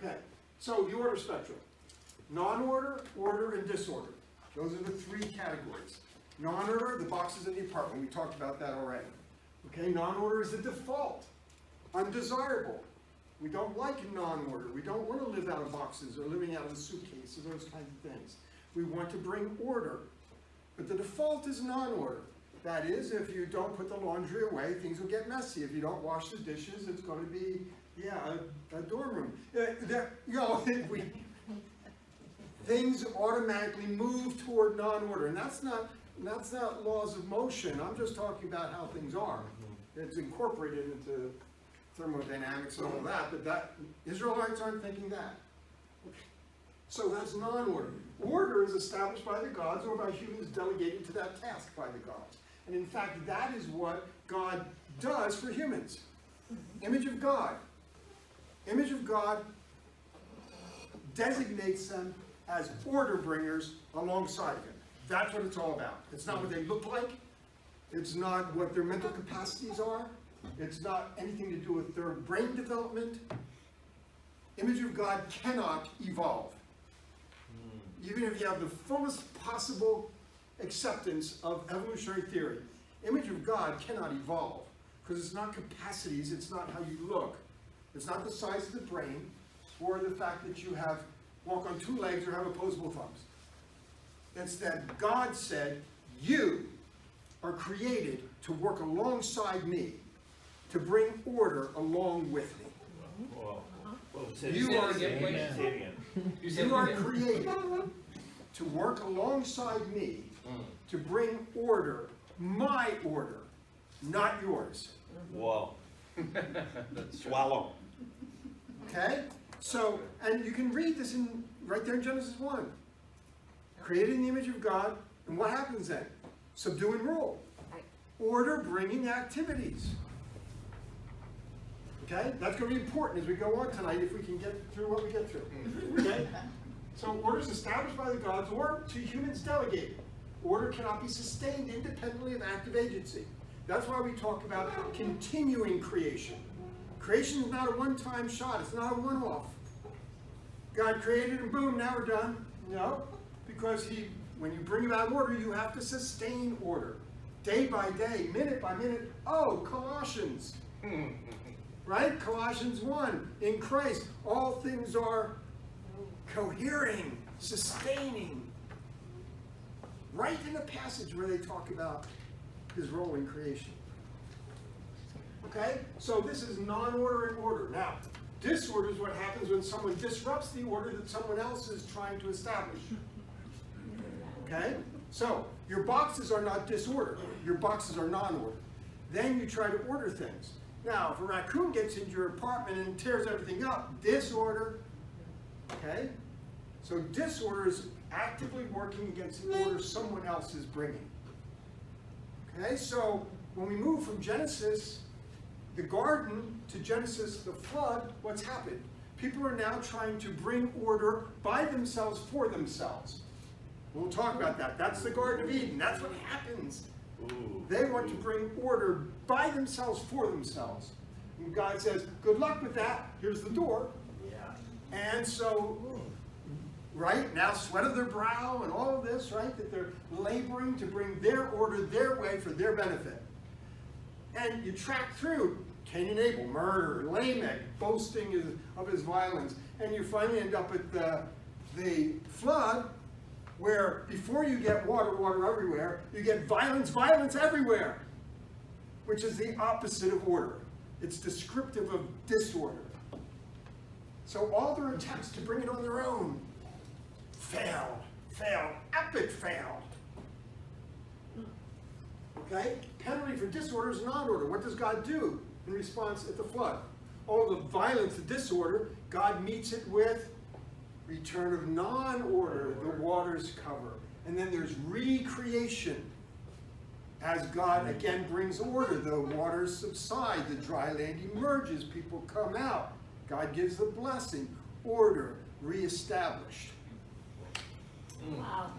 Okay, so the order spectrum. Non-order, order, and disorder. Those are the three categories. Non-order, the boxes in the apartment. We talked about that already. Okay, non-order is the default. Undesirable. We don't like non-order. We don't want to live out of boxes or living out of a suitcase or those kinds of things. We want to bring order. But the default is non-order. That is, if you don't put the laundry away, things will get messy. If you don't wash the dishes, it's going to be, a dorm room. Things automatically move toward non-order. And that's not laws of motion. I'm just talking about how things are. It's incorporated into thermodynamics and all that, but Israelites aren't thinking that. So that's non-order. Order is established by the gods or by humans delegated to that task by the gods. And in fact, that is what God does for humans. Image of God. Image of God designates them as order bringers alongside of him. That's what it's all about. It's not what they look like. It's not what their mental capacities are. It's not anything to do with their brain development. Image of God cannot evolve. Even if you have the fullest possible acceptance of evolutionary theory, image of God cannot evolve because it's not capacities, it's not how you look. It's not the size of the brain or the fact that you walk on two legs or have opposable thumbs. It's that God said, you are created to work alongside me, to bring order along with me. You are created to work alongside me to bring order, my order, not yours. Whoa. Swallow. Okay? So, and you can read this right there in Genesis 1. Created in the image of God, and what happens then? Subdue and rule. Order bringing activities. Okay? That's going to be important as we go on tonight if we can get through what we get through. Okay? So order is established by the gods or to humans delegated. Order cannot be sustained independently of active agency. That's why we talk about continuing creation. Creation is not a one-time shot. It's not a one-off. God created and boom, now we're done. No, because when you bring about order, you have to sustain order. Day by day, minute by minute. Oh, Colossians. Right? Colossians 1. In Christ, all things are cohering, sustaining. Right in the passage where they talk about his role in creation. Okay? So this is non-order and order. Now, disorder is what happens when someone disrupts the order that someone else is trying to establish. Okay? So, your boxes are not disorder. Your boxes are non-order. Then you try to order things. Now, if a raccoon gets into your apartment and tears everything up, disorder. Okay? So disorder is actively working against the order someone else is bringing. Okay? So when we move from Genesis, the garden, to Genesis, the flood, what's happened? People are now trying to bring order by themselves for themselves. We'll talk about that. That's the Garden of Eden. That's what happens. They want to bring order by themselves for themselves. And God says, good luck with that. Here's the door. Yeah. And so, right, now sweat of their brow and all of this, right, that they're laboring to bring their order their way for their benefit. And you track through Cain and Abel, murder, Lamech, boasting of his violence. And you finally end up at the flood, where before you get water everywhere, you get violence everywhere, which is the opposite of order. It's descriptive of disorder. So all their attempts to bring it on their own failed, epic fail. Okay? Penalty for disorder is non-order. What does God do in response at the flood? All the violence, the disorder, God meets it with return of non-order, the waters cover. And then there's recreation. As God again brings order, the waters subside, the dry land emerges, people come out. God gives the blessing, order reestablished. Wow.